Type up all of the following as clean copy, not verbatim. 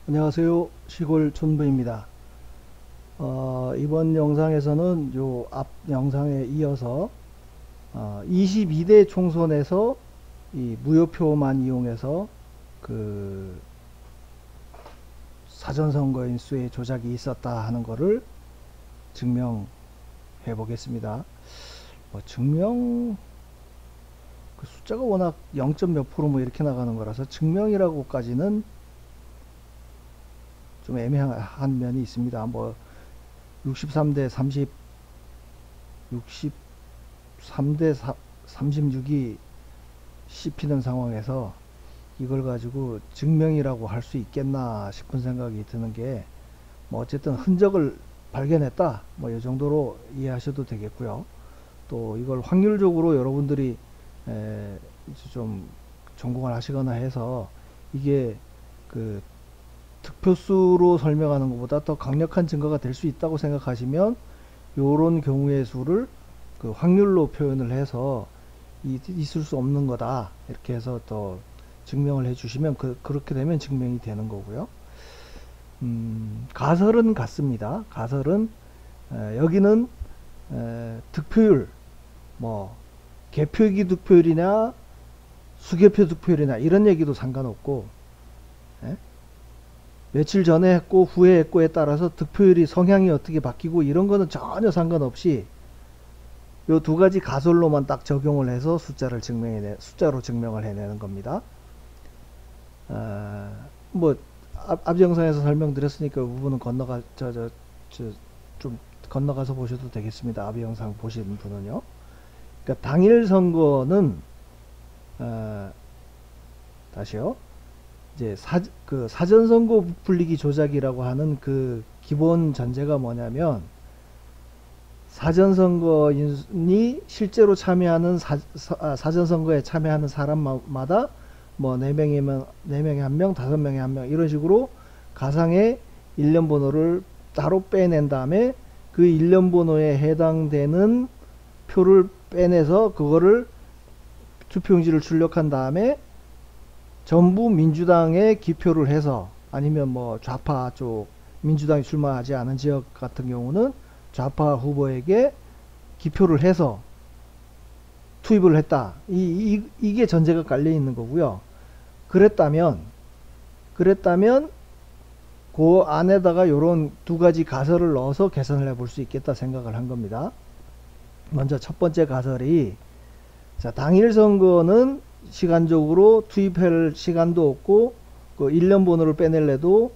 안녕하세요. 시골 촌부입니다. 이번 영상에서는 요 앞 영상에 이어서 22대 총선에서 이 무효표만 이용해서 그 사전선거인 수의 조작이 있었다 하는 것을 증명해 보겠습니다. 증명 그 숫자가 워낙 0. 몇 프로 뭐 이렇게 나가는 거라서 증명이라고까지는 좀 애매한 면이 있습니다. 63대 30, 63대 36이 씹히는 상황에서 이걸 가지고 증명이라고 할 수 있겠나 싶은 생각이 드는 게, 어쨌든 흔적을 발견했다, 이 정도로 이해하셔도 되겠고요. 또 이걸 확률적으로 여러분들이 좀 전공을 하시거나 해서 이게 그 득표수로 설명하는 것보다 더 강력한 증거가 될 수 있다고 생각하시면 요런 경우의 수를 그 확률로 표현을 해서 있을 수 없는 거다 이렇게 해서 더 증명을 해 주시면 그렇게 되면 증명이 되는 거고요. 가설은 같습니다. 가설은 여기는 득표율, 개표기 득표율이나 수개표 득표율이나 이런 얘기도 상관없고, 에? 며칠 전에 했고 후에 했고에 따라서 득표율이 성향이 어떻게 바뀌고 이런 거는 전혀 상관없이 요 두 가지 가설로만 딱 적용을 해서 숫자로 증명을 해내는 겁니다. 어, 뭐 앞 영상에서 설명드렸으니까 이 부분은 좀 건너가서 보셔도 되겠습니다. 앞 영상 보신 분은요. 그러니까 당일 선거는 다시요. 이제 사전선거 부풀리기 조작이라고 하는 그 기본 전제가 뭐냐면, 사전선거인이 실제로 참여하는 사전선거에 참여하는 사람마다 4명이면 4명에 1명, 5명에 1명 이런 식으로 가상의 일련 번호를 따로 빼낸 다음에 그 일련 번호에 해당되는 표를 빼내서 그거를 투표용지를 출력한 다음에 전부 민주당에 기표를 해서, 아니면 좌파 쪽 민주당이 출마하지 않은 지역 같은 경우는 좌파 후보에게 기표를 해서 투입을 했다. 이게 전제가 깔려 있는 거고요. 그랬다면 그 안에다가 요런 두 가지 가설을 넣어서 계산을 해볼 수 있겠다 생각을 한 겁니다. 먼저 첫 번째 가설이, 당일 선거는 시간적으로 투입할 시간도 없고 그 일련 번호를 빼낼래도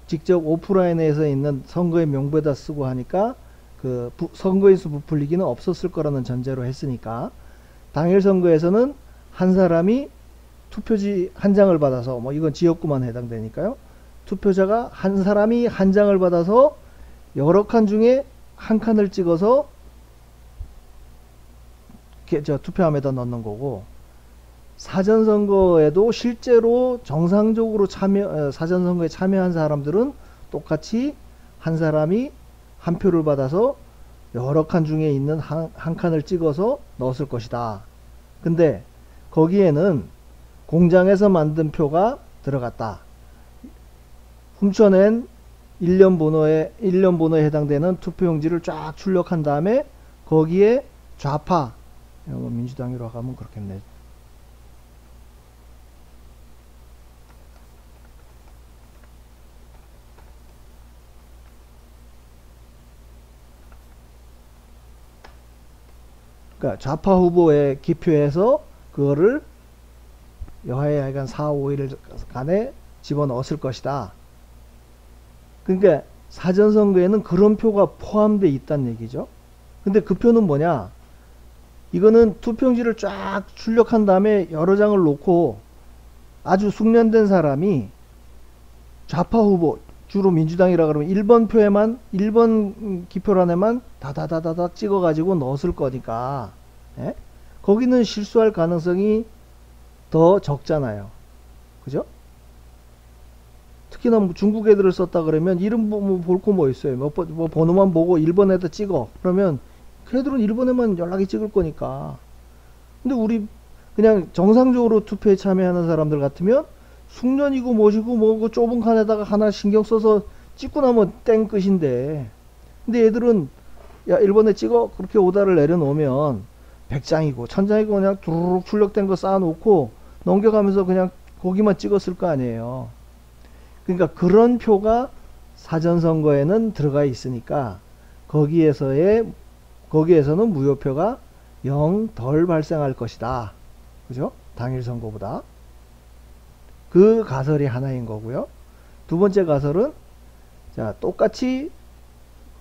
직접 오프라인에서 있는 선거의 명부에다 쓰고 하니까 그 선거인수 부풀리기는 없었을 거라는 전제로 했으니까, 당일 선거에서는 한 사람이 투표지 한 장을 받아서, 이건 지역구만 해당되니까요, 투표자가 한 사람이 한 장을 받아서 여러 칸 중에 한 칸을 찍어서 투표함에다 넣는 거고, 사전선거에도 실제로 정상적으로 사전선거에 참여한 사람들은 똑같이 한 사람이 한 표를 받아서 여러 칸 중에 있는 한 칸을 찍어서 넣었을 것이다. 근데 거기에는 공장에서 만든 표가 들어갔다. 훔쳐낸 일련 번호에 해당되는 투표용지를 쫙 출력한 다음에 거기에 좌파, 민주당으로 가면 그렇겠네. 그러니까 좌파 후보에 기표해서 그거를 여하에 하여간 4, 5일간에 집어넣었을 것이다. 그러니까 사전선거에는 그런 표가 포함되어 있다는 얘기죠. 근데 그 표는 뭐냐? 이거는 투표용지를 쫙 출력한 다음에 여러 장을 놓고 아주 숙련된 사람이 좌파 후보, 주로 민주당이라 그러면 1번 기표란에만 다다다다닥 찍어가지고 넣었을 거니까, 예? 거기는 실수할 가능성이 더 적잖아요. 그죠? 특히나 중국 애들을 썼다 그러면 이름 볼 거 뭐 있어요. 번호만 보고 1번에다 찍어. 그러면 그 애들은 1번에만 연락이 찍을 거니까. 근데 우리 그냥 정상적으로 투표에 참여하는 사람들 같으면 숙련이고 뭐시고 뭐 그 좁은 칸에다가 하나 신경 써서 찍고 나면 땡 끝인데, 근데 얘들은 야 1번에 찍어 그렇게 오다를 내려놓으면 100장이고 1000장이고 그냥 두루룩 출력된 거 쌓아놓고 넘겨가면서 그냥 거기만 찍었을 거 아니에요. 그러니까 그런 표가 사전선거에는 들어가 있으니까 거기에서는 무효표가 0 덜 발생할 것이다. 그죠? 당일 선거보다. 그 가설이 하나인 거고요. 두 번째 가설은, 자, 똑같이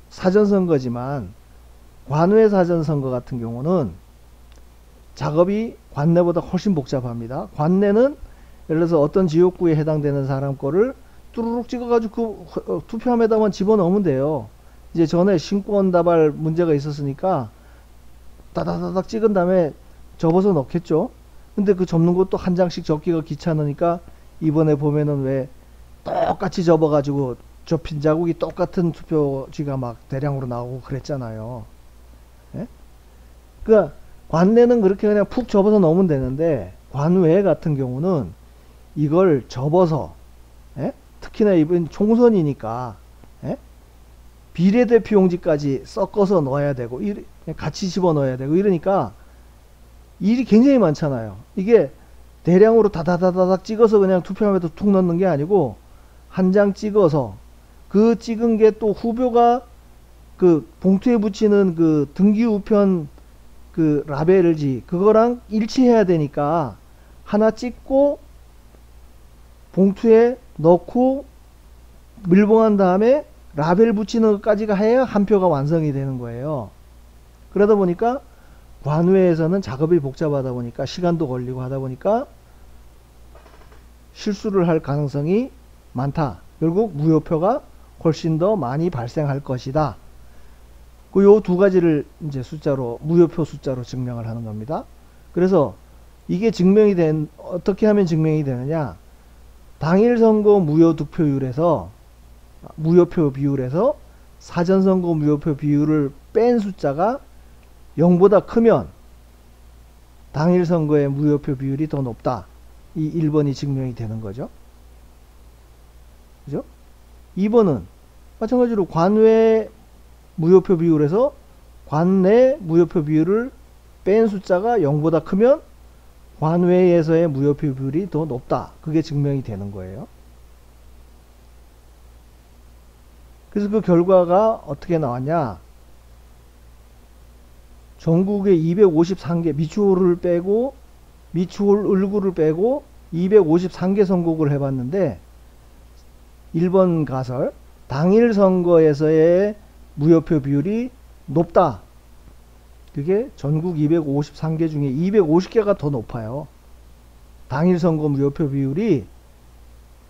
사전선거지만 관외 사전선거 같은 경우는 작업이 관내보다 훨씬 복잡합니다. 관내는 예를 들어서 어떤 지역구에 해당되는 사람 거를 뚜루룩 찍어가지고 그 투표함에다만 집어넣으면 돼요. 이제 전에 신권 다발 문제가 있었으니까 따다다닥 찍은 다음에 접어서 넣겠죠. 근데 그 접는 것도 한 장씩 접기가 귀찮으니까 이번에 보면은 왜 똑같이 접어가지고 접힌 자국이 똑같은 투표지가 막 대량으로 나오고 그랬잖아요. 예? 그러니까 관내는 그렇게 그냥 푹 접어서 넣으면 되는데 관외 같은 경우는 이걸 접어서, 예? 특히나 이번 총선이니까, 예? 비례대표용지까지 섞어서 넣어야 되고 같이 집어넣어야 되고 이러니까 일이 굉장히 많잖아요. 이게 대량으로 다다다닥 찍어서 그냥 투표함에도 툭 넣는 게 아니고 한 장 찍어서 그 찍은 게 또 후보가 그 봉투에 붙이는 그 등기우편 그 라벨지 그거랑 일치해야 되니까 하나 찍고 봉투에 넣고 밀봉한 다음에 라벨 붙이는 것까지가 해야 한 표가 완성이 되는 거예요. 그러다 보니까 관외에서는 작업이 복잡하다 보니까 시간도 걸리고 하다 보니까 실수를 할 가능성이 많다. 결국 무효표가 훨씬 더 많이 발생할 것이다. 그 요 두 가지를 이제 숫자로 무효표 숫자로 증명을 하는 겁니다. 그래서 이게 증명이 어떻게 하면 증명이 되느냐? 당일 선거 무효 득표율에서 무효표 비율에서 사전선거 무효표 비율을 뺀 숫자가 0보다 크면 당일 선거의 무효표 비율이 더 높다. 이 1번이 증명이 되는 거죠. 그죠? 2번은 마찬가지로 관외 무효표 비율에서 관내 무효표 비율을 뺀 숫자가 0보다 크면 관외에서의 무효표 비율이 더 높다. 그게 증명이 되는 거예요. 그래서 그 결과가 어떻게 나왔냐? 전국의 253개 미추홀을 빼고 미추홀 을구를 빼고 253개 선곡을 해봤는데 1번 가설 당일 선거에서의 무효표 비율이 높다. 그게 전국 253개 중에 250개가 더 높아요. 당일 선거 무효표 비율이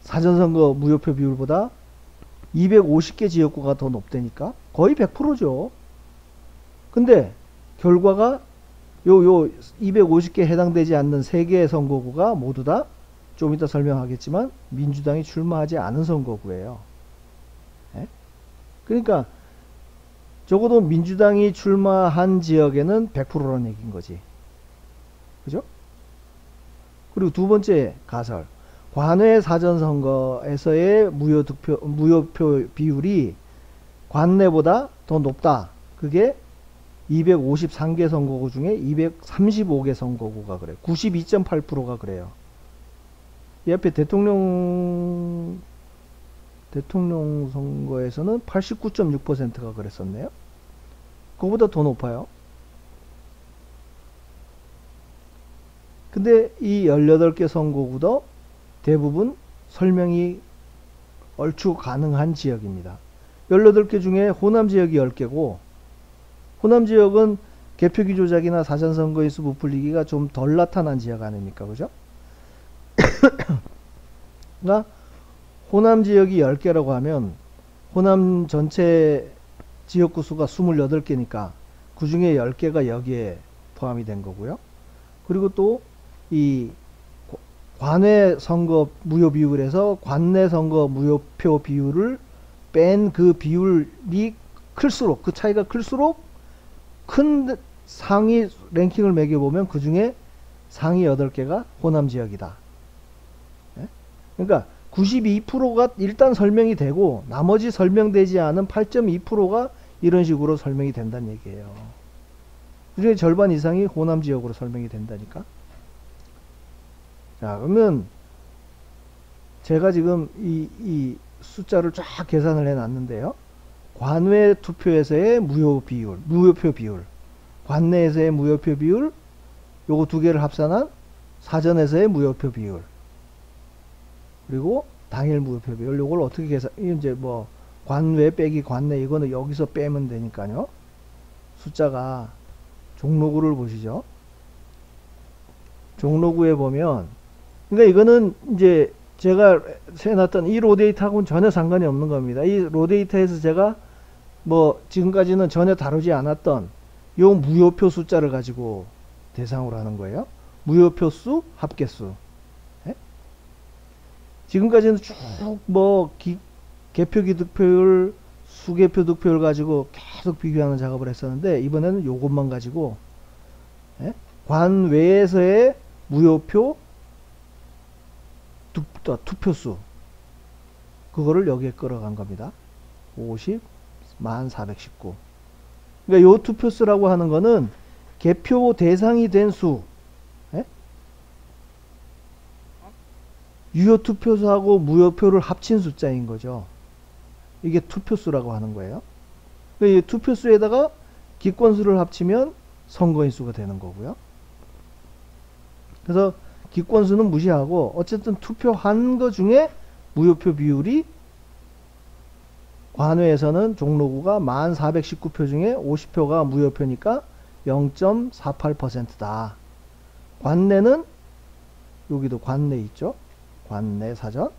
사전선거 무효표 비율보다 250개 지역구가 더 높다니까 거의 100%죠. 근데 결과가 요 250개에 해당되지 않는 3개의 선거구가 모두 다 좀 이따 설명하겠지만 민주당이 출마하지 않은 선거구예요. 예? 그러니까 적어도 민주당이 출마한 지역에는 100%라는 얘기인 거지. 그죠? 그리고 두 번째 가설. 관외 사전선거에서의 무효표 비율이 관내보다 더 높다. 그게 253개 선거구 중에 235개 선거구가 그래요. 92.8%가 그래요. 이 앞에 대통령 선거에서는 89.6%가 그랬었네요. 그거보다 더 높아요. 근데 이 18개 선거구도 대부분 설명이 얼추 가능한 지역입니다. 18개 중에 호남 지역이 10개고 호남 지역은 개표기 조작이나 사전선거 일수 부풀리기가 좀 덜 나타난 지역 아닙니까? 그죠? 그러니까 호남 지역이 10개라고 하면 호남 전체 지역구 수가 28개니까 그 중에 10개가 여기에 포함이 된 거고요. 그리고 또 이 관외 선거 무효 비율에서 관내 선거 무효표 비율을 뺀 그 비율이 클수록 그 차이가 클수록 큰 상위 랭킹을 매겨보면 그 중에 상위 8개가 호남 지역이다. 예? 그러니까 92%가 일단 설명이 되고 나머지 설명되지 않은 8.2%가 이런 식으로 설명이 된다는 얘기예요. 그중에 절반 이상이 호남 지역으로 설명이 된다니까. 자, 그러면 제가 지금 이 숫자를 쫙 계산을 해 놨는데요. 관외 투표에서의 무효표 비율, 관내에서의 무효표 비율, 요거 두 개를 합산한 사전에서의 무효표 비율, 그리고 당일 무효표 비율, 요걸 어떻게 계산, 이제 뭐 관외 빼기 관내, 이거는 여기서 빼면 되니까요. 숫자가 종로구를 보시죠. 종로구에 보면, 그러니까 이거는 이제 제가 세놨던 이 로데이터하고는 전혀 상관이 없는 겁니다. 이 로데이터에서 제가 뭐 지금까지는 전혀 다루지 않았던 요 무효표 숫자를 가지고 대상으로 하는 거예요. 무효표 수, 합계수. 예? 지금까지는 쭉 뭐 개표기 득표율, 수개표 득표율 가지고 계속 비교하는 작업을 했었는데, 이번에는 요것만 가지고 관외에서의 무효표 투표수, 그거를 여기에 끌어간 겁니다. 50, 1419. 그러니까 요 투표수라고 하는 거는 개표 대상이 된 수, 유효 투표수하고 무효표를 합친 숫자인 거죠. 이게 투표수라고 하는 거예요. 이 투표수에다가 기권수를 합치면 선거인 수가 되는 거고요. 그래서 기권수는 무시하고 어쨌든 투표한 거 중에 무효표 비율이 관외에서는 종로구가 1419표 중에 50표가 무효표니까 0.48%다. 관내는 여기도 관내 있죠. 관내 사전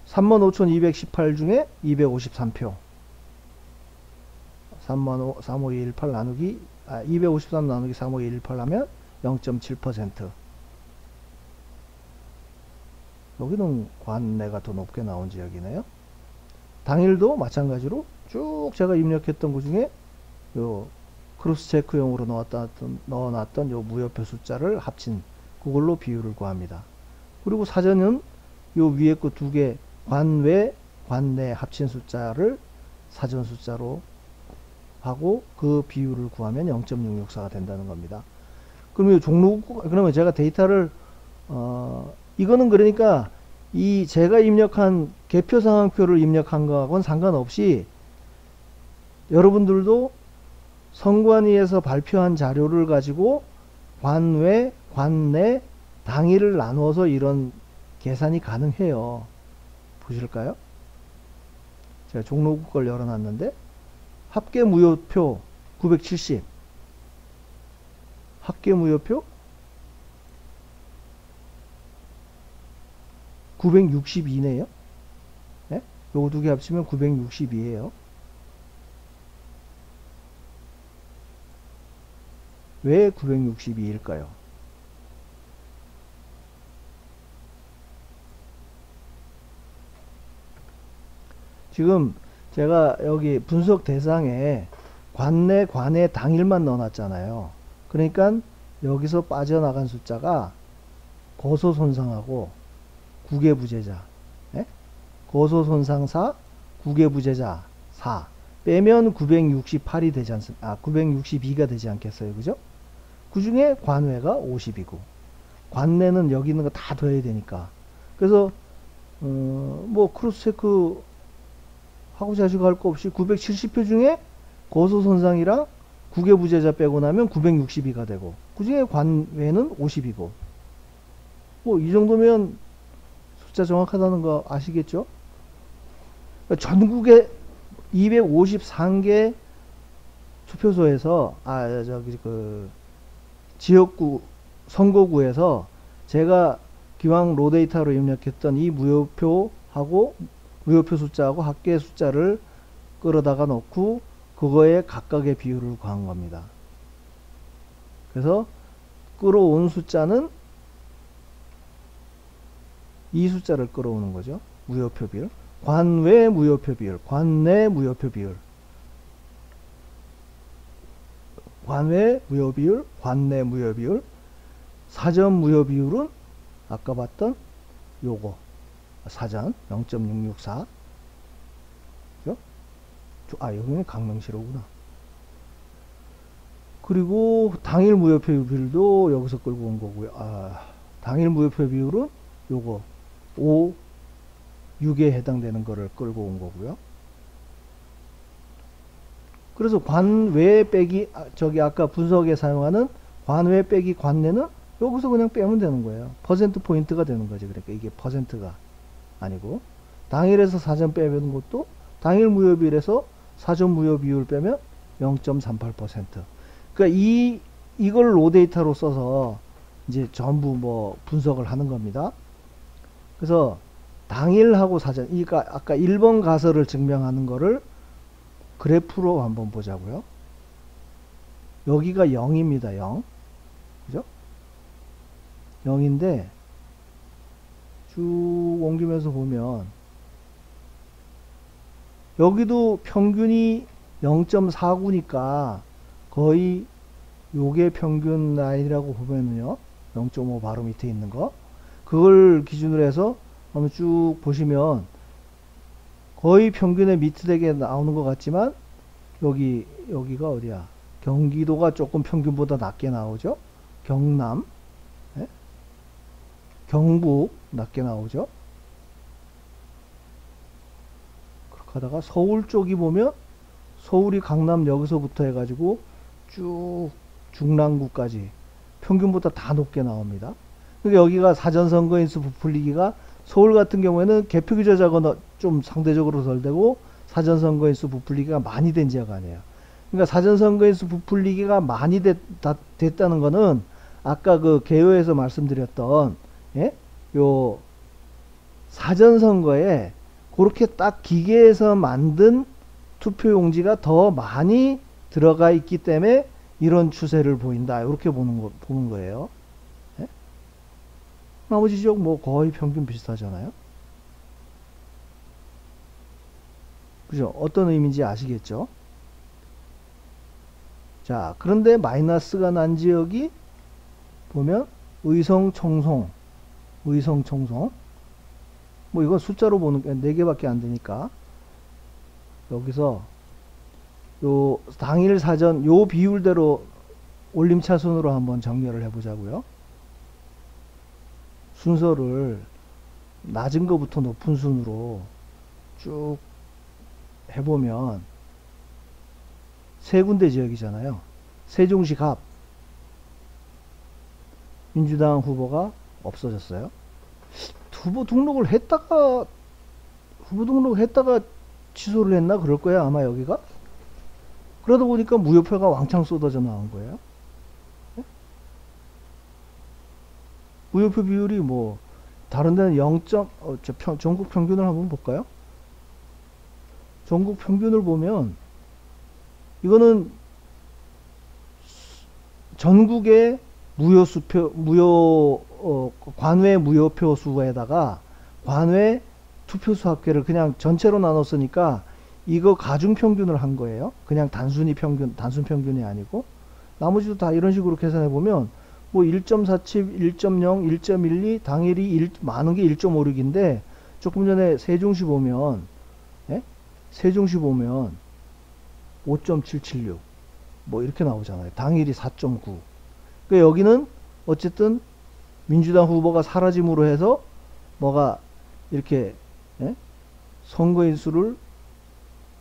35,218 중에 253표. 35218 나누기 253 나누기 35218 하면 0.7%. 여기는 관내가 더 높게 나온 지역이네요. 당일도 마찬가지로 쭉 제가 입력했던 그 중에 요 크로스 체크용으로 넣어놨던 요 무효표 숫자를 합친 그걸로 비율을 구합니다. 그리고 사전은 요 위에 거 두 개 관외, 관내 합친 숫자를 사전 숫자로 하고 그 비율을 구하면 0.664가 된다는 겁니다. 그러면 종로구, 그러면 제가 데이터를 이거는 그러니까 이 제가 입력한 개표 상황표를 입력한 거하고는 상관없이 여러분들도 선관위에서 발표한 자료를 가지고 관외, 관내, 당일을 나누어서 이런 계산이 가능해요. 보실까요? 제가 종로구 걸 열어놨는데 합계 무효표 970, 합계 무효표 962네요. 네? 요거 두 개 합치면 962예요. 왜 962일까요? 지금 제가 여기 분석 대상에 관내, 관외 당일만 넣어놨잖아요. 그러니까 여기서 빠져나간 숫자가 고소손상하고 구개부재자, 고소손상 4, 구개부재자 4 빼면 968이 되지 않습니까? 962가 되지 않겠어요, 그죠? 그 중에 관외가 50이고 관내는 여기 있는 거 다 더해야 되니까. 그래서 뭐 크로스 체크 하고 자시고 할 거 없이 970표 중에 고소손상이랑 구개부재자 빼고 나면 962가 되고 그 중에 관외는 50이고 뭐 이 정도면 숫자 정확하다는 거 아시겠죠? 그러니까 전국에 253개 투표소에서 저기 그 지역구 선거구에서 제가 기왕 로데이터로 입력했던 이 무효표하고 무효표 숫자하고 합계 숫자를 끌어다가 놓고 그거에 각각의 비율을 구한 겁니다. 그래서 끌어온 숫자는 이 숫자를 끌어오는 거죠. 무효표 비율. 관외 무효표 비율, 관내 무효표 비율, 관외 무효 비율, 관내 무효 비율, 사전 무효 비율은 아까 봤던 요거 사전 0.664. 그죠? 여기는 강명시로구나. 그리고 당일 무효표 비율도 여기서 끌고 온 거고요. 당일 무효표 비율은 요거 5, 6에 해당되는 거를 끌고 온 거고요. 그래서 관외 빼기 아까 분석에 사용하는 관외 빼기 관내는 여기서 그냥 빼면 되는 거예요. 퍼센트 포인트가 되는 거지. 그러니까 이게 퍼센트가 아니고, 당일에서 사전 빼면 것도 당일 무효비율에서 사전 무효비율 빼면 0.38%. 그러니까 이걸 로 데이터로 써서 이제 전부 뭐 분석을 하는 겁니다. 그래서 당일하고 사전, 그러니까 아까 1번 가설을 증명하는 거를 그래프로 한번 보자고요. 여기가 0입니다. 0. 그죠? 0인데 쭉 옮기면서 보면 여기도 평균이 0.49니까 거의 요게 평균 라인이라고 보면은요, 0.5 바로 밑에 있는 거, 그걸 기준으로 해서 한번 쭉 보시면 거의 평균에 미트되게 나오는 것 같지만, 여기가 어디야? 경기도가 조금 평균보다 낮게 나오죠? 경남, 예? 경북 낮게 나오죠? 그렇게 하다가 서울 쪽이 보면 서울이 강남 여기서부터 해가지고 쭉 중랑구까지 평균보다 다 높게 나옵니다. 그러니까 여기가 사전선거인수 부풀리기가 서울 같은 경우에는 개표기조 자가 좀 상대적으로 덜 되고 사전선거인수 부풀리기가 많이 된 지역 아니에요. 그러니까 사전선거인수 부풀리기가 많이 됐다는 거는 아까 그 개요에서 말씀드렸던, 예? 요 사전선거에 그렇게 딱 기계에서 만든 투표용지가 더 많이 들어가 있기 때문에 이런 추세를 보인다. 이렇게 보는 거예요. 예? 나머지 지역 뭐 거의 평균 비슷하잖아요. 그죠? 어떤 의미인지 아시겠죠? 자, 그런데 마이너스가 난 지역이 보면 의성, 청송. 뭐 이건 숫자로 보는 게 4개밖에 안 되니까 여기서 요 당일 사전 요 비율대로 올림차순으로 한번 정렬을 해보자고요. 순서를 낮은 것부터 높은 순으로 쭉 해보면 세 군데 지역이잖아요. 세종시 갑 민주당 후보가 없어졌어요. 후보 등록을 했다가 취소를 했나 그럴 거예요, 아마 여기가. 그러다 보니까 무효표가 왕창 쏟아져 나온 거예요. 네? 무효표 비율이 뭐 다른 데는 0. 전국 평균을 한번 볼까요? 전국 평균을 보면 이거는 전국의 관외 무효표 수에다가 관외 투표수 합계를 그냥 전체로 나눴으니까 이거 가중 평균을 한 거예요. 그냥 단순 평균이 아니고 나머지도 다 이런 식으로 계산해 보면 뭐 1.47, 1.0, 1.12 당일이 많은 게 1.56인데 조금 전에 세종시 보면 5.776 뭐 이렇게 나오잖아요. 당일이 4.9. 그러니까 여기는 어쨌든 민주당 후보가 사라짐으로 해서 뭐가 이렇게 선거인 수를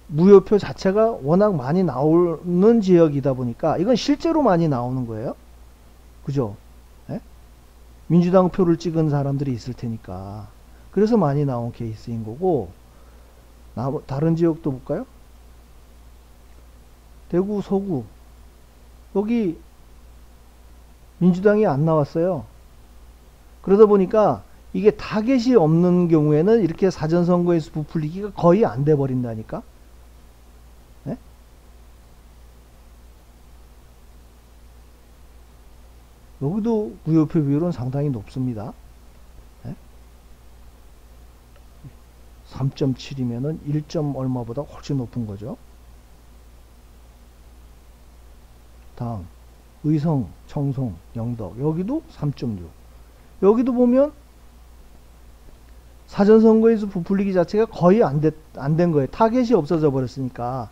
무효표 자체가 워낙 많이 나오는 지역이다 보니까 이건 실제로 많이 나오는 거예요. 그죠? 민주당 표를 찍은 사람들이 있을 테니까 그래서 많이 나온 케이스인 거고, 다른 지역도 볼까요? 대구 서구 여기 민주당이 안 나왔어요. 그러다 보니까 이게 타겟이 없는 경우에는 이렇게 사전선거에서 부풀리기가 거의 안 돼 버린다니까. 네? 여기도 무효표 비율은 상당히 높습니다. 네? 3.7이면은 1. 얼마보다 훨씬 높은 거죠. 다음 의성, 청송, 영덕 여기도 3.6. 여기도 보면 사전선거에서 부풀리기 자체가 거의 안 된 거예요. 타겟이 없어져 버렸으니까.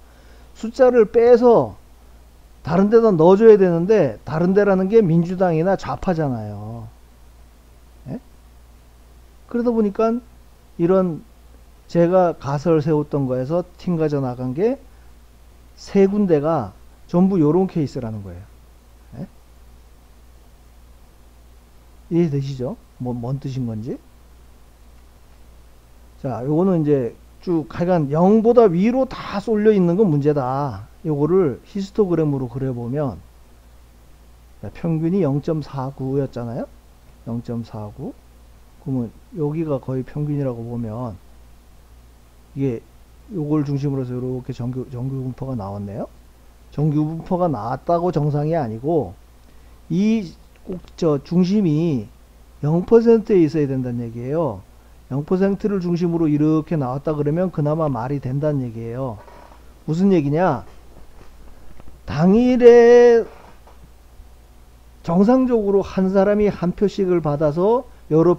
숫자를 빼서 다른 데다 넣어줘야 되는데 다른 데라는 게 민주당이나 좌파잖아요. 예? 그러다 보니까 이런 제가 가설 세웠던 거에서 팀 가져 나간 게 세 군데가 전부 요런 케이스라는 거예요. 예? 이해되시죠? 뭔 뜻인 건지? 자, 요거는 이제 쭉 하여간 0보다 위로 다 쏠려 있는 건 문제다. 요거를 히스토그램으로 그려보면 평균이 0.49였잖아요. 0.49. 그러면 여기가 거의 평균이라고 보면 이게 요걸 중심으로 해서 이렇게 정규 분포가 나왔네요. 정규 분포가 나왔다고 정상이 아니고 이 꼭 저 중심이 0%에 있어야 된다는 얘기예요. 0%를 중심으로 이렇게 나왔다 그러면 그나마 말이 된다는 얘기예요. 무슨 얘기냐? 당일에 정상적으로 한 사람이 한 표씩을 받아서 여러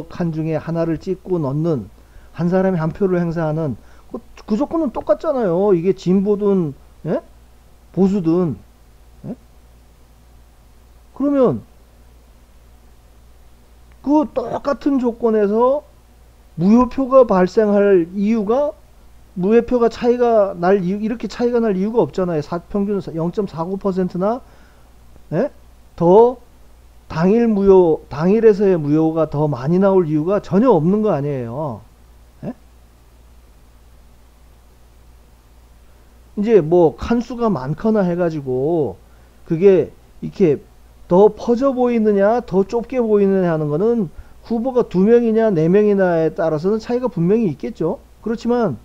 칸 중에 하나를 찍고 넣는 한 사람이 한 표를 행사하는 그 조건은 똑같잖아요. 이게 진보든 예? 보수든 예? 그러면 그 똑같은 조건에서 무효표가 발생할 이유가 무효표가 차이가 날 이유, 이렇게 차이가 날 이유가 없잖아요. 평균 0.49%나 예? 더 당일에서의 무효가 더 많이 나올 이유가 전혀 없는 거 아니에요. 예? 이제 뭐 칸수가 많거나 해가지고 그게 이렇게 더 퍼져 보이느냐 더 좁게 보이느냐 하는 거는 후보가 2명이냐 4명이냐에 따라서는 차이가 분명히 있겠죠. 그렇지만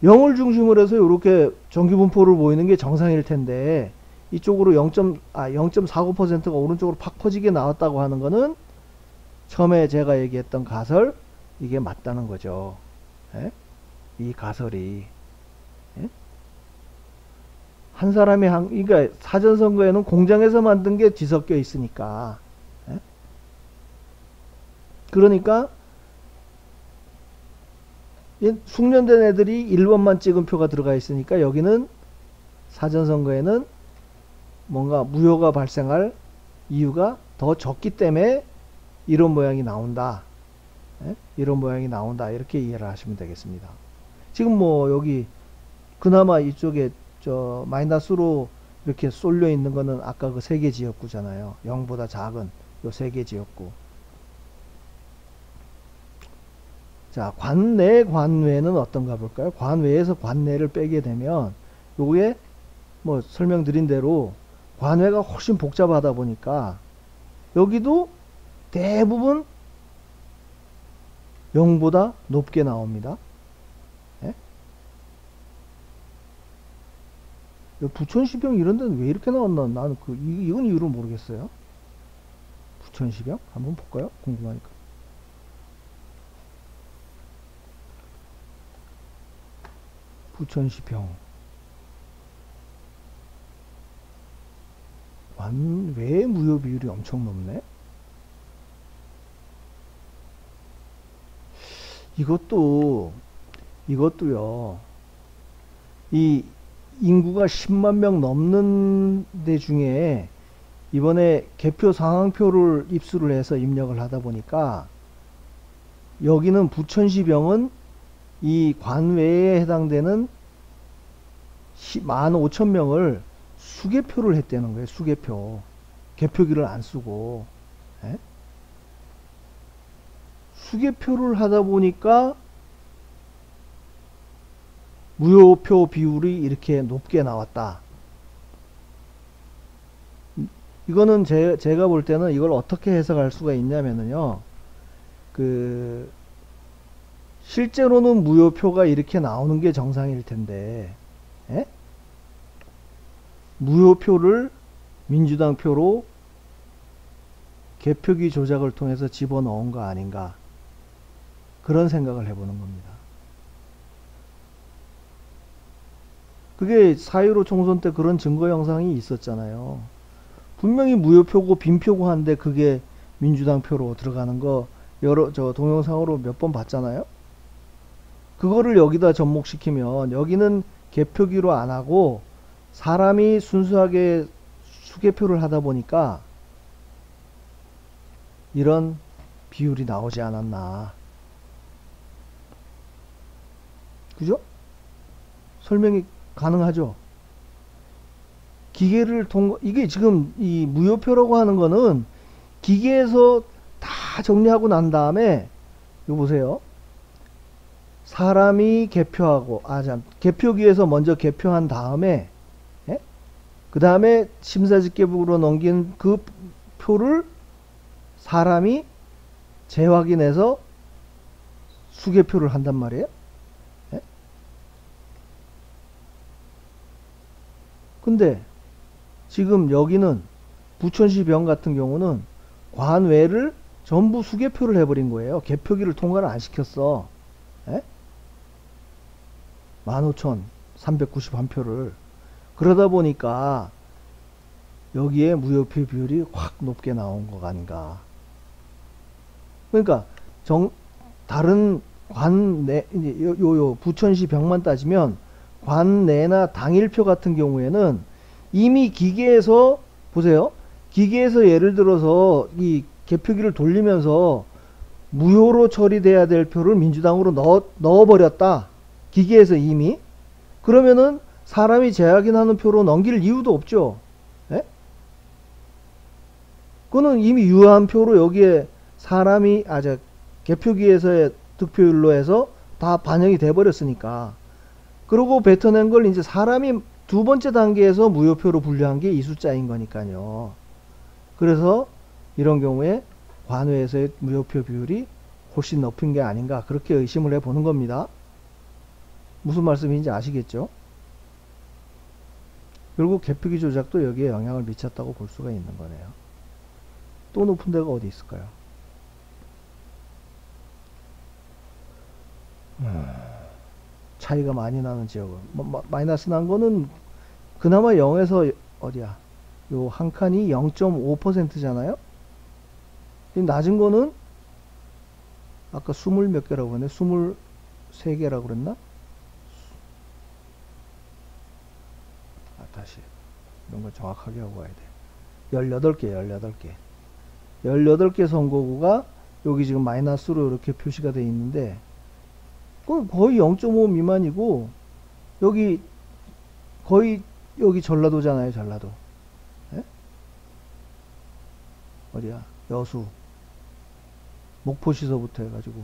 0을 중심으로 해서 이렇게 정규분포를 보이는 게 정상일 텐데 이쪽으로 0.49%가 오른쪽으로 팍 퍼지게 나왔다고 하는 거는 처음에 제가 얘기했던 가설 이게 맞다는 거죠. 예? 이 가설이 예? 한 사람이 그러니까 사전선거에는 공장에서 만든 게 뒤섞여 있으니까 예? 그러니까 숙련된 애들이 1번만 찍은 표가 들어가 있으니까 여기는 사전선거에는 뭔가 무효가 발생할 이유가 더 적기 때문에 이런 모양이 나온다. 예? 이런 모양이 나온다. 이렇게 이해를 하시면 되겠습니다. 지금 뭐 여기 그나마 이쪽에 저 마이너스로 이렇게 쏠려 있는 거는 아까 그 3개 지역구잖아요. 0보다 작은 요 3개 지역구. 자, 관내, 관외는 어떤가 볼까요? 관외에서 관내를 빼게 되면 요게 뭐 설명드린 대로 관외가 훨씬 복잡하다 보니까 여기도 대부분 0보다 높게 나옵니다. 예? 부천시병 이런 데는 왜 이렇게 나왔나? 나는 이건 이유를 모르겠어요. 부천시병? 한번 볼까요? 궁금하니까. 부천시병. 왜 무효 비율이 엄청 높네? 이것도요, 이 인구가 10만 명 넘는 데 중에 이번에 개표 상황표를 입수를 해서 입력을 하다 보니까 여기는 부천시병은 이 관외에 해당되는 15,000명을 수개표를 했다는 거예요. 수개표. 개표기를 안 쓰고. 예? 수개표를 하다 보니까 무효표 비율이 이렇게 높게 나왔다. 이거는 제가 볼 때는 이걸 어떻게 해석할 수가 있냐면요. 실제로는 무효표가 이렇게 나오는 게 정상일 텐데, 예? 무효표를 민주당 표로 개표기 조작을 통해서 집어넣은 거 아닌가. 그런 생각을 해보는 겁니다. 그게 4.15 총선 때 그런 증거 영상이 있었잖아요. 분명히 무효표고 빈표고 한데 그게 민주당 표로 들어가는 거 저 동영상으로 몇 번 봤잖아요. 그거를 여기다 접목시키면 여기는 개표기로 안 하고 사람이 순수하게 수개표를 하다 보니까 이런 비율이 나오지 않았나. 그죠? 설명이 가능하죠? 이게 지금 이 무효표라고 하는 거는 기계에서 다 정리하고 난 다음에, 이거 보세요. 사람이 개표하고, 개표기에서 먼저 개표한 다음에, 예? 그 다음에 심사집계부로 넘긴 그 표를 사람이 재확인해서 수개표를 한단 말이에요. 예? 근데 지금 여기는 부천시 병 같은 경우는 관외를 전부 수개표를 해버린 거예요. 개표기를 통과를 안 시켰어. 예? 15,391표를. 그러다 보니까 여기에 무효표 비율이 확 높게 나온 거 아닌가. 그러니까 다른 관내, 부천시 병만 따지면 관내나 당일표 같은 경우에는 이미 기계에서, 보세요. 기계에서 예를 들어서 이 개표기를 돌리면서 무효로 처리돼야 될 표를 민주당으로 넣어버렸다. 기계에서 이미. 그러면은 사람이 재확인하는 표로 넘길 이유도 없죠. 예? 그거는 이미 유효한 표로 여기에 사람이, 개표기에서의 득표율로 해서 다 반영이 돼버렸으니까. 그리고 뱉어낸 걸 이제 사람이 두 번째 단계에서 무효표로 분류한 게 이 숫자인 거니까요. 그래서 이런 경우에 관외에서의 무효표 비율이 훨씬 높은 게 아닌가, 그렇게 의심을 해보는 겁니다. 무슨 말씀인지 아시겠죠? 결국 개표기 조작도 여기에 영향을 미쳤다고 볼 수가 있는 거네요. 또 높은 데가 어디 있을까요? 차이가 많이 나는 지역은, 마이너스 난 거는 그나마 0에서 어디야, 요 한 칸이 0.5%잖아요. 낮은 거는 아까 20 몇 개라고 그랬네. 23개라고 그랬나? 다시 이런 거 정확하게 하고 가야 돼. 18개 18개 선거구가 여기 지금 마이너스로 이렇게 표시가 돼 있는데, 그건 거의 0.5 미만이고, 여기 거의, 여기 전라도잖아요. 전라도. 예? 어디야? 여수, 목포시서부터 해가지고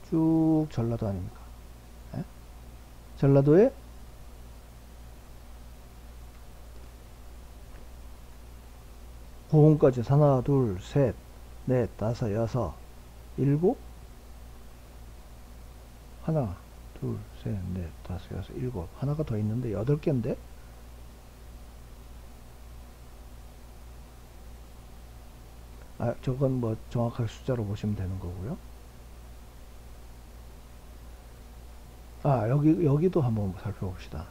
쭉 전라도 아닙니까? 예? 전라도에 고흥까지 하나, 둘, 셋, 넷, 다섯, 여섯, 일곱, 하나, 둘, 셋, 넷, 다섯, 여섯, 일곱, 하나가 더 있는데 8개인데? 저건 뭐 정확하게 숫자로 보시면 되는 거고요. 여기도 한번 살펴봅시다.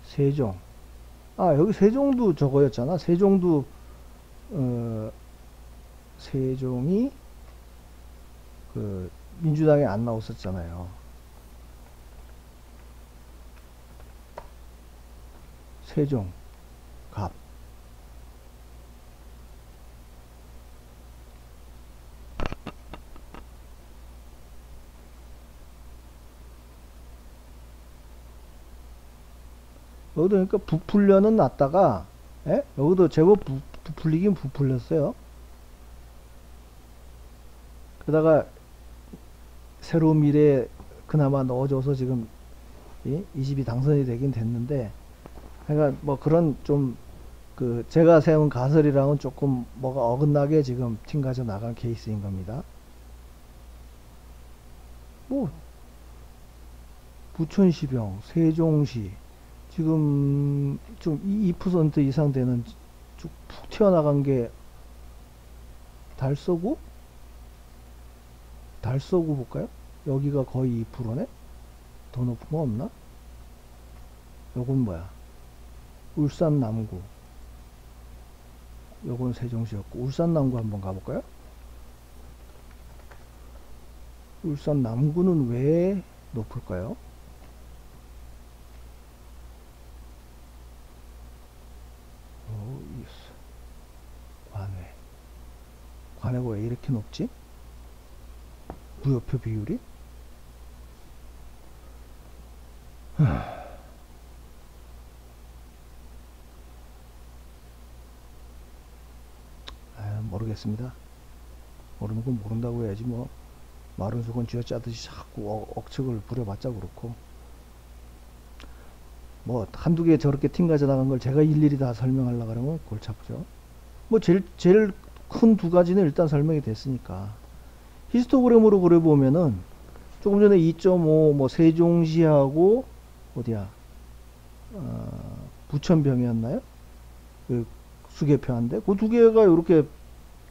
세종. 여기 세종도 저거였잖아. 세종도, 세종이 민주당에 안 나왔었잖아요. 세종, 갑. 여기도 그러니까 부풀려는 났다가, 예? 여기도 제법 부풀리긴 부풀렸어요. 그러다가 새로운 미래에 그나마 넣어줘서 지금 이 집이 당선이 되긴 됐는데, 그러니까 뭐 그런 좀 제가 세운 가설이랑은 조금 뭐가 어긋나게 지금 팀 가져 나간 케이스인 겁니다. 뭐 부천시병, 세종시 지금 좀 2% 이상 되는 쭉 푹 튀어나간 게 달서구? 달서구 볼까요? 여기가 거의 2%네? 더 높은 거 없나? 요건 뭐야? 울산 남구. 요건 세종시였고, 울산 남구 한번 가볼까요? 울산 남구는 왜 높을까요? 관외. 관외가 왜 이렇게 높지? 무효표 비율이? 모르겠습니다. 모르는 건 모른다고 해야지 뭐 마른 수건 쥐어짜듯이 자꾸 억측을 부려봤자 그렇고, 뭐 한두 개 저렇게 튕가져 나간 걸 제가 일일이 다 설명하려고 그러면 골치 아프죠. 뭐 제일 큰 두 가지는 일단 설명이 됐으니까. 히스토그램으로 그려 보면은 조금 전에 2.5 뭐 세종시하고 어디야, 부천병이었나요? 그 수계표한데 그 두 개가 이렇게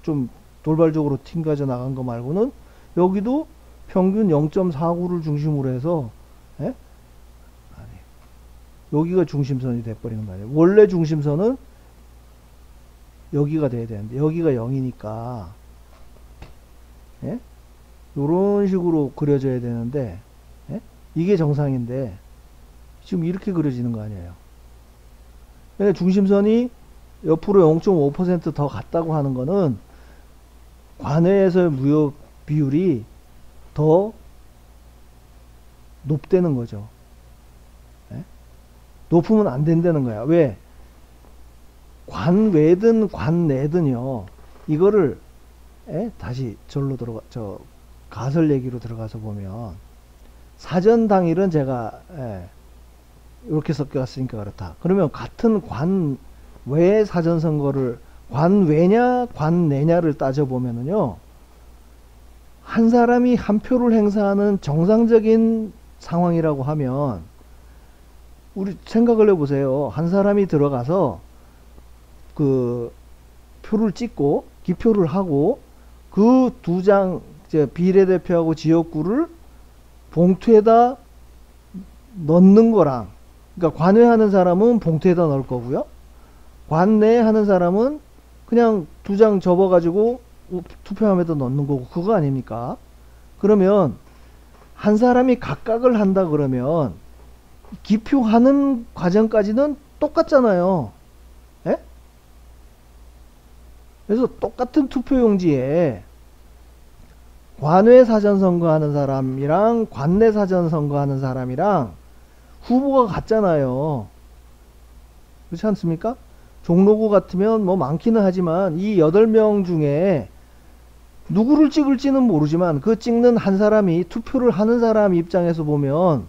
좀 돌발적으로 튕가져 나간 거 말고는 여기도 평균 0.49를 중심으로 해서, 예? 아니, 여기가 중심선이 돼버리는 거 아니에요. 원래 중심선은 여기가 돼야 되는데 여기가 0이니까, 예? 요런 식으로 그려져야 되는데, 예? 이게 정상인데 지금 이렇게 그려지는 거 아니에요. 그러니까 중심선이 옆으로 0.5% 더 갔다고 하는 거는 관외에서의 무효 비율이 더 높다는 거죠. 예? 높으면 안 된다는 거야. 왜? 관외든 관내든요, 이거를, 예? 다시 가설 얘기로 들어가서 보면, 사전 당일은 제가, 예, 이렇게 섞여갔으니까 그렇다. 그러면 같은 관외 사전선거를 관외냐 관내냐를 따져보면은요, 한 사람이 한 표를 행사하는 정상적인 상황이라고 하면, 우리 생각을 해보세요. 한 사람이 들어가서 그 표를 찍고 기표를 하고 그 두 장 비례대표하고 지역구를 봉투에다 넣는 거랑, 그러니까 관외하는 사람은 봉투에다 넣을 거고요, 관내하는 사람은 그냥 두 장 접어가지고 투표함에다 넣는 거고, 그거 아닙니까? 그러면 한 사람이 각각을 한다 그러면 기표하는 과정까지는 똑같잖아요. 예? 그래서 똑같은 투표용지에 관외 사전선거 하는 사람이랑 관내 사전선거 하는 사람이랑 후보가 같잖아요. 그렇지 않습니까? 종로구 같으면 뭐 많기는 하지만 이 8명 중에 누구를 찍을지는 모르지만 그 찍는 한 사람이, 투표를 하는 사람 입장에서 보면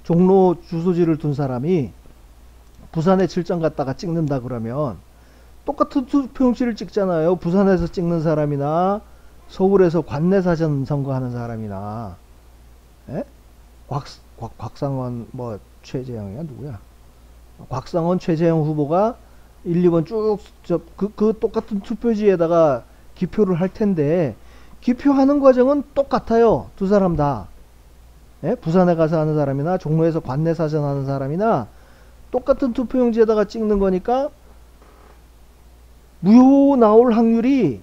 종로 주소지를 둔 사람이 부산에 출장 갔다가 찍는다 그러면 똑같은 투표용지를 찍잖아요. 부산에서 찍는 사람이나 서울에서 관내 사전 선거하는 사람이나. 예? 곽상원 뭐 최재형이야 누구야? 곽상원 최재형 후보가 1, 2번 쭉 그 똑같은 투표지에다가 기표를 할 텐데 기표하는 과정은 똑같아요. 두 사람 다. 예? 부산에 가서 하는 사람이나 종로에서 관내 사전 하는 사람이나 똑같은 투표용지에다가 찍는 거니까 무효 나올 확률이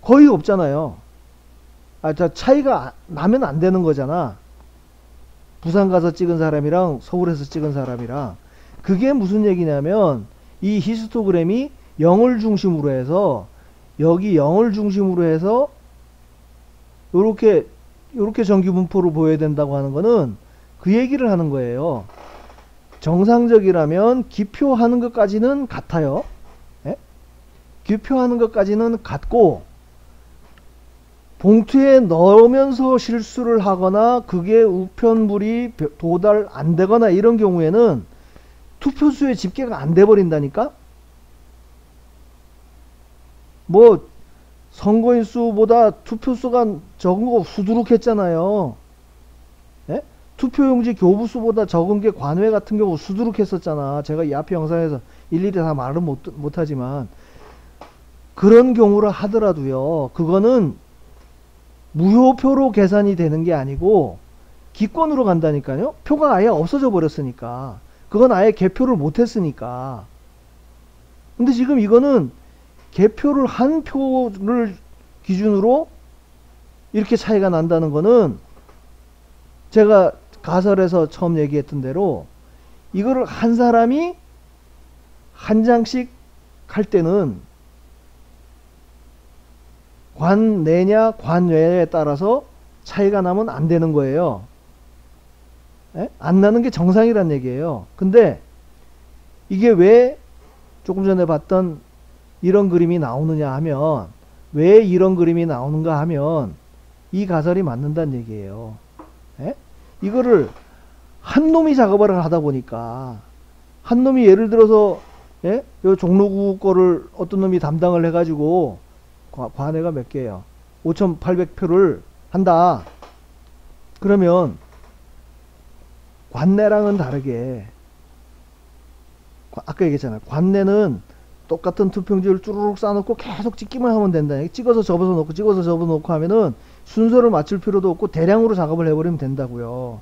거의 없잖아요. 차이가 나면 안 되는 거잖아. 부산 가서 찍은 사람이랑 서울에서 찍은 사람이랑. 그게 무슨 얘기냐면 이 히스토그램이 0을 중심으로 해서, 여기 0을 중심으로 해서 요렇게 전기분포를 보여야 된다고 하는 거는 그 얘기를 하는 거예요. 정상적이라면 기표하는 것까지는 같아요. 예? 기표하는 것까지는 같고, 봉투에 넣으면서 실수를 하거나 그게 우편물이 도달 안 되거나 이런 경우에는 투표수에 집계가 안 돼 버린다니까? 뭐 선거인 수보다 투표수가 적은 거 수두룩했잖아요. 예? 투표용지 교부수보다 적은 게 관외 같은 경우 수두룩했었잖아. 제가 이 앞에 영상에서 일일이 다 말은 못하지만, 그런 경우라 하더라도요, 그거는 무효표로 계산이 되는 게 아니고 기권으로 간다니까요. 표가 아예 없어져 버렸으니까. 그건 아예 개표를 못했으니까. 근데 지금 이거는 개표를 한 표를 기준으로 이렇게 차이가 난다는 거는 제가 가설에서 처음 얘기했던 대로 이거를 한 사람이 한 장씩 할 때는 관내냐 관외에 따라서 차이가 나면 안 되는 거예요. 에? 안 나는 게 정상이란 얘기예요. 근데 이게 왜 조금 전에 봤던 이런 그림이 나오느냐 하면, 왜 이런 그림이 나오는가 하면 이 가설이 맞는다는 얘기예요. 에? 이거를 한 놈이 작업을 하다 보니까 한 놈이 예를 들어서 예? 요 종로구 거를 어떤 놈이 담당을 해가지고 관외가 몇 개예요? 5,800표를 한다. 그러면 관내랑은 다르게, 아까 얘기했잖아요. 관내는 똑같은 투표용지를 쭈루룩 쌓아놓고 계속 찍기만 하면 된다. 찍어서 접어서 놓고 찍어서 접어 놓고 하면은 순서를 맞출 필요도 없고 대량으로 작업을 해버리면 된다고요.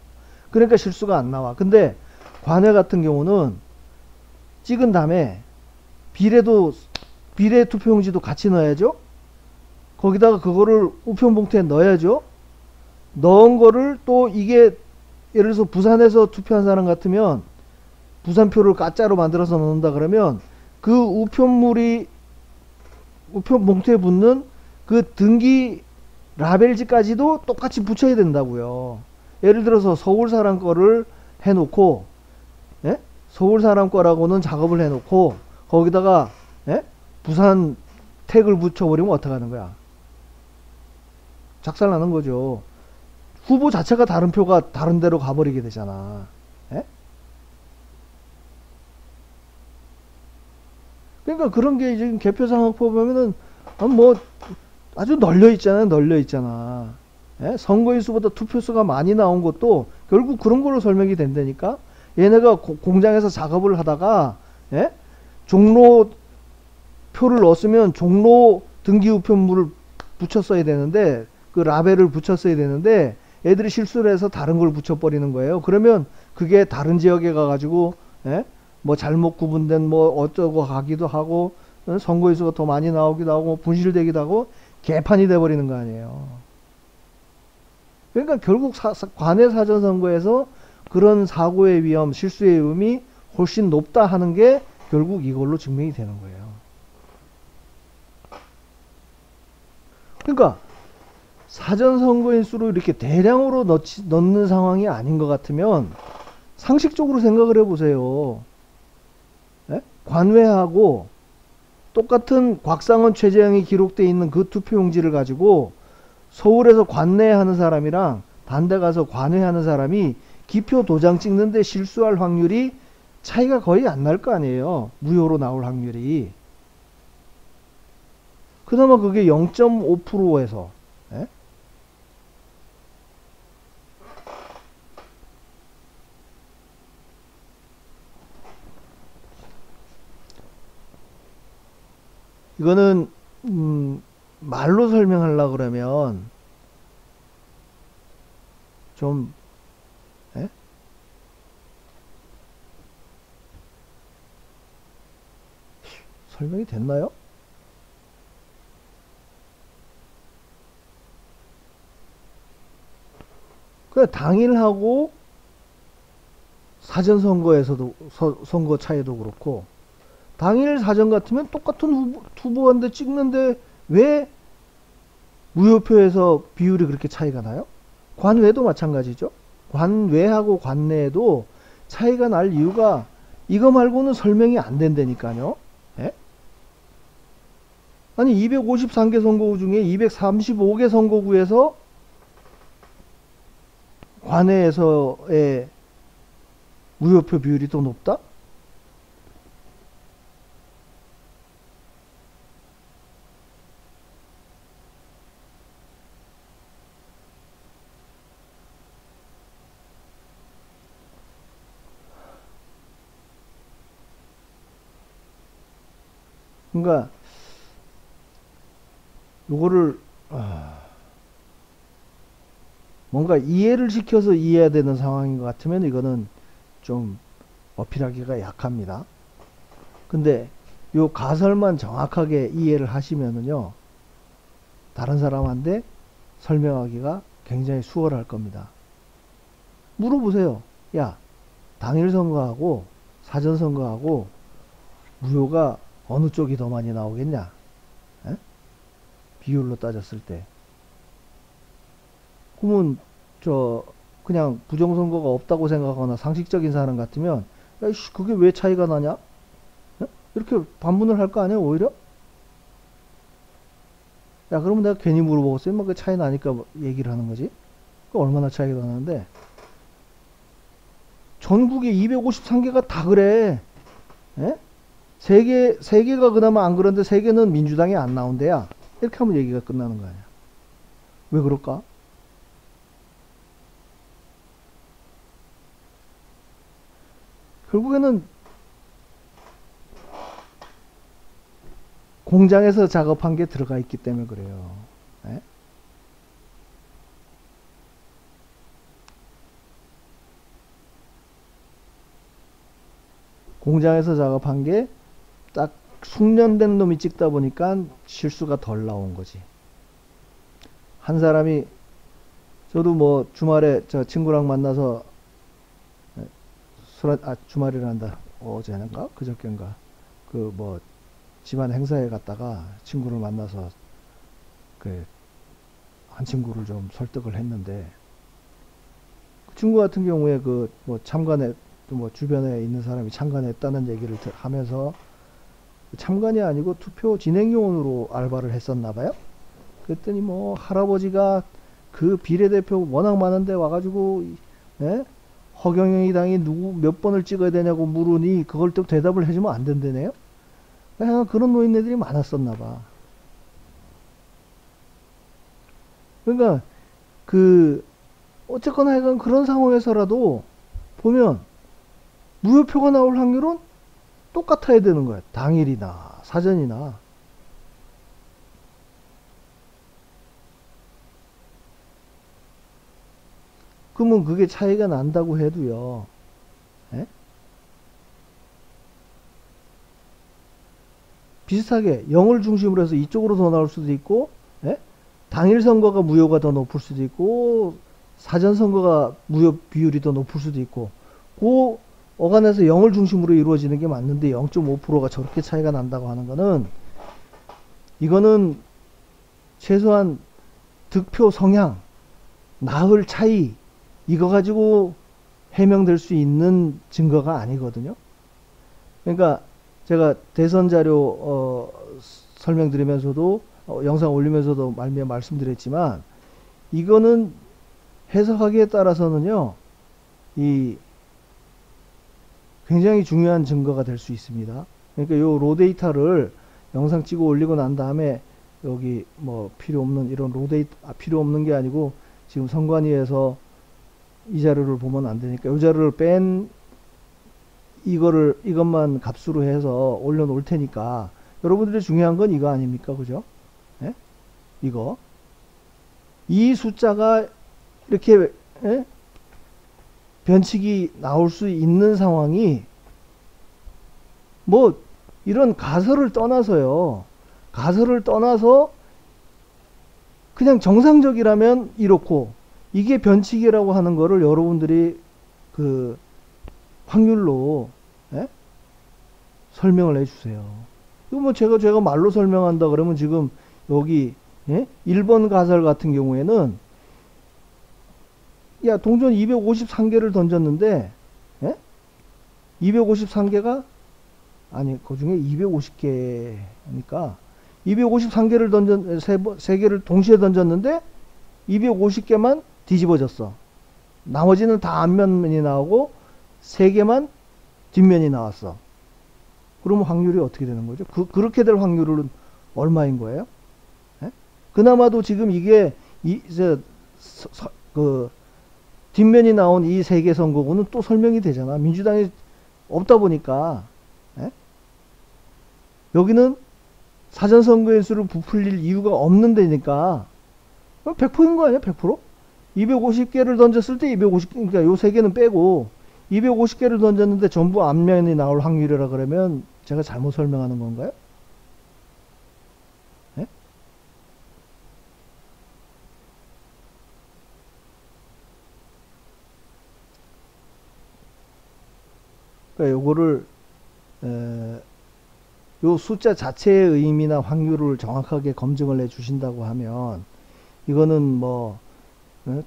그러니까 실수가 안 나와. 근데 관외 같은 경우는 찍은 다음에 비례 투표용지도 같이 넣어야죠. 거기다가 그거를 우편 봉투에 넣어야죠. 넣은 거를 또 이게 예를 들어서 부산에서 투표한 사람 같으면 부산표를 가짜로 만들어서 넣는다 그러면 그 우편 봉투에 붙는 그 등기 라벨지까지도 똑같이 붙여야 된다고요. 예를 들어서 서울 사람 거를 해놓고, 예? 서울 사람 거라고는 작업을 해놓고 거기다가 예? 부산 택을 붙여버리면 어떡하는 거야? 작살나는 거죠. 후보 자체가 다른 표가 다른 데로 가버리게 되잖아. 예? 그러니까 그런 게 지금 개표상황표 보면은 뭐 아주 널려 있잖아요. 널려 있잖아. 예? 선거인수보다 투표수가 많이 나온 것도 결국 그런 걸로 설명이 된다니까. 얘네가 공장에서 작업을 하다가 예? 종로 표를 넣었으면 종로 등기 우편물을 붙였어야 되는데, 그 라벨을 붙였어야 되는데 애들이 실수를 해서 다른 걸 붙여버리는 거예요. 그러면 그게 다른 지역에 가가지고 예? 뭐 잘못 구분된 뭐 어쩌고 하기도 하고 선거인수가 더 많이 나오기도 하고 분실되기도 하고 개판이 돼버리는 거 아니에요. 그러니까 결국 관내 사전선거에서 그런 사고의 위험, 실수의 위험이 훨씬 높다 하는 게 결국 이걸로 증명이 되는 거예요. 그러니까 사전선거인 수로 이렇게 대량으로 넣는 상황이 아닌 것 같으면 상식적으로 생각을 해보세요. 예? 관외하고 똑같은 곽상원, 최재형이 기록되어 있는 그 투표용지를 가지고 서울에서 관내하는 사람이랑 반대 가서 관외하는 사람이 기표 도장 찍는데 실수할 확률이 차이가 거의 안 날 거 아니에요. 무효로 나올 확률이. 그나마 그게 0.5%에서 예? 이거는 말로 설명하려고 그러면 좀 예? 설명이 됐나요? 그 당일하고 사전선거에서도 선거 차이도 그렇고, 당일 사전 같으면 똑같은 후보한테 찍는데 왜 무효표에서 비율이 그렇게 차이가 나요? 관외도 마찬가지죠. 관외하고 관내에도 차이가 날 이유가 이거 말고는 설명이 안 된다니까요. 예? 아니 253개 선거구 중에 235개 선거구에서 관외에서의 무효표 비율이 더 높다? 그러니까 요거를 뭔가 이해를 시켜서 이해해야 되는 상황인 것 같으면 이거는 좀 어필하기가 약합니다. 근데 요 가설만 정확하게 이해를 하시면은요, 다른 사람한테 설명하기가 굉장히 수월할 겁니다. 물어보세요. 야, 당일 선거하고 사전 선거하고 무효가 어느 쪽이 더 많이 나오겠냐? 에? 비율로 따졌을 때. 그러면 그냥 부정선거가 없다고 생각하거나 상식적인 사람 같으면, 야, 이씨, 그게 왜 차이가 나냐? 에? 이렇게 반문을 할 거 아니에요, 오히려? 야, 그러면 내가 괜히 물어보겠어요? 뭐 그 차이 나니까 뭐 얘기를 하는 거지? 그 얼마나 차이가 나는데? 전국에 253개가 다 그래. 에? 세 개가 그나마 안 그런데 세 개는 민주당이 안 나온대야. 이렇게 하면 얘기가 끝나는 거 아니야. 왜 그럴까? 결국에는 공장에서 작업한 게 들어가 있기 때문에 그래요. 에? 공장에서 작업한 게 딱 숙련된 놈이 찍다 보니까 실수가 덜 나온 거지. 한 사람이, 저도 뭐 주말에 저 친구랑 만나서 주말이란다. 어제인가? 그저께인가? 그 뭐 집안 행사에 갔다가 친구를 만나서 그 한 친구를 좀 설득을 했는데, 그 친구 같은 경우에 그 뭐 뭐 주변에 있는 사람이 참관했다는 얘기를 하면서, 참관이 아니고 투표 진행요원으로 알바를 했었나 봐요. 그랬더니 뭐 할아버지가 그 비례대표 워낙 많은데 와가지고, 예? 허경영이 당이 누구 몇 번을 찍어야 되냐고 물으니 그걸 또 대답을 해주면 안 된다네요. 그런 노인네들이 많았었나 봐. 그러니까 어쨌거나 하여간 그런 상황에서라도 보면 무효표가 나올 확률은 똑같아야 되는 거야. 당일이나 사전이나. 그러면 그게 차이가 난다고 해도요. 에? 비슷하게 0을 중심으로 해서 이쪽으로 더 나올 수도 있고, 에? 당일 선거가 무효가 더 높을 수도 있고, 사전 선거가 무효 비율이 더 높을 수도 있고, 그 어간에서 0을 중심으로 이루어지는 게 맞는데 0.5%가 저렇게 차이가 난다고 하는 거는, 이거는 최소한 득표 성향, 나흘 차이, 이거 가지고 해명될 수 있는 증거가 아니거든요. 그러니까 제가 대선 자료 설명드리면서도 영상 올리면서도 말씀드렸지만, 이거는 해석하기에 따라서는요, 이 굉장히 중요한 증거가 될 수 있습니다. 그러니까 요 로 데이터를 영상 찍어 올리고 난 다음에 여기 뭐 필요 없는 이런 로 데이터, 필요 없는 게 아니고 지금 선관위에서 이 자료를 보면 안 되니까 이 자료를 뺀 이것만 값으로 해서 올려놓을 테니까, 여러분들이 중요한 건 이거 아닙니까? 그죠? 예? 이거. 이 숫자가 이렇게, 예? 변칙이 나올 수 있는 상황이 뭐 이런 가설을 떠나서요. 가설을 떠나서 그냥 정상적이라면 이렇고, 이게 변칙이라고 하는 거를 여러분들이 그 확률로, 예? 설명을 해주세요. 이거 뭐 제가 말로 설명한다 그러면 지금 여기, 예? 1번 가설 같은 경우에는, 야, 동전 253개를 던졌는데, 예? 253개가 아니 그 중에 250개니까 253개를 세 개를 동시에 던졌는데 250개만 뒤집어졌어. 나머지는 다 앞면이 나오고 3개만 뒷면이 나왔어. 그러면 확률이 어떻게 되는 거죠? 그렇게 될 확률은 얼마인 거예요? 예? 그나마도 지금 이게 뒷면이 나온 이 3개 선거구는 또 설명이 되잖아. 민주당이 없다 보니까. 예? 여기는 사전선거의 수를 부풀릴 이유가 없는 데니까 100%인 거 아니야? 100%? 250개를 던졌을 때 250, 그러니까 요 3개는 빼고 250개를 던졌는데 전부 앞면이 나올 확률이라 그러면 제가 잘못 설명하는 건가요? 예? 그러니까 요거를 에, 요 숫자 자체의 의미나 확률을 정확하게 검증을 해 주신다고 하면 이거는 뭐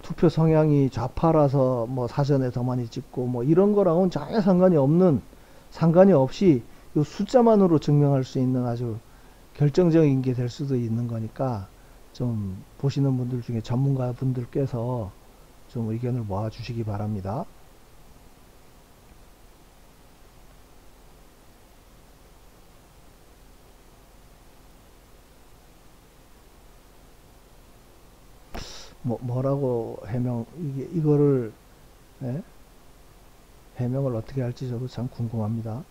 투표 성향이 좌파라서 뭐 사전에 더 많이 찍고 뭐 이런 거랑은 전혀 상관이 없이 요 숫자만으로 증명할 수 있는 아주 결정적인 게 될 수도 있는 거니까 좀 보시는 분들 중에 전문가 분들께서 좀 의견을 모아 주시기 바랍니다. 뭐라고 이거를 예? 해명을 어떻게 할지 저도 참 궁금합니다.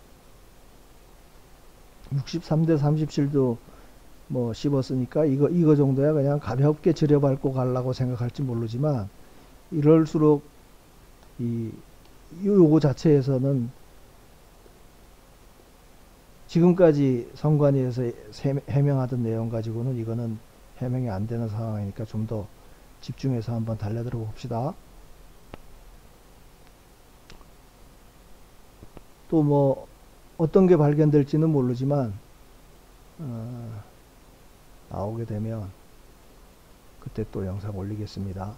63대 37도 뭐 씹었으니까 이거 정도야 그냥 가볍게 들여밟고 가려고 생각할지 모르지만 이럴수록 이 요거 자체에서는 지금까지 선관위에서 해명하던 내용 가지고는 이거는 해명이 안 되는 상황이니까 좀 더 집중해서 한번 달려들어 봅시다. 또 뭐 어떤 게 발견될지는 모르지만 나오게 되면 그때 또 영상 올리겠습니다.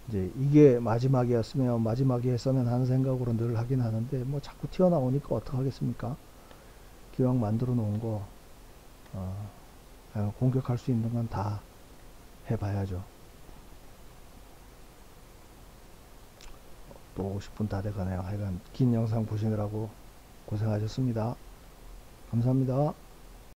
이제 이게 마지막이었으면 마지막에 했으면 하는 생각으로 늘 하긴 하는데 뭐 자꾸 튀어나오니까 어떡하겠습니까? 기왕 만들어 놓은 거 공격할 수 있는 건 다 해봐야죠. 또 50분 다 돼가네요. 하여간 긴 영상 보시느라고 고생하셨습니다. 감사합니다.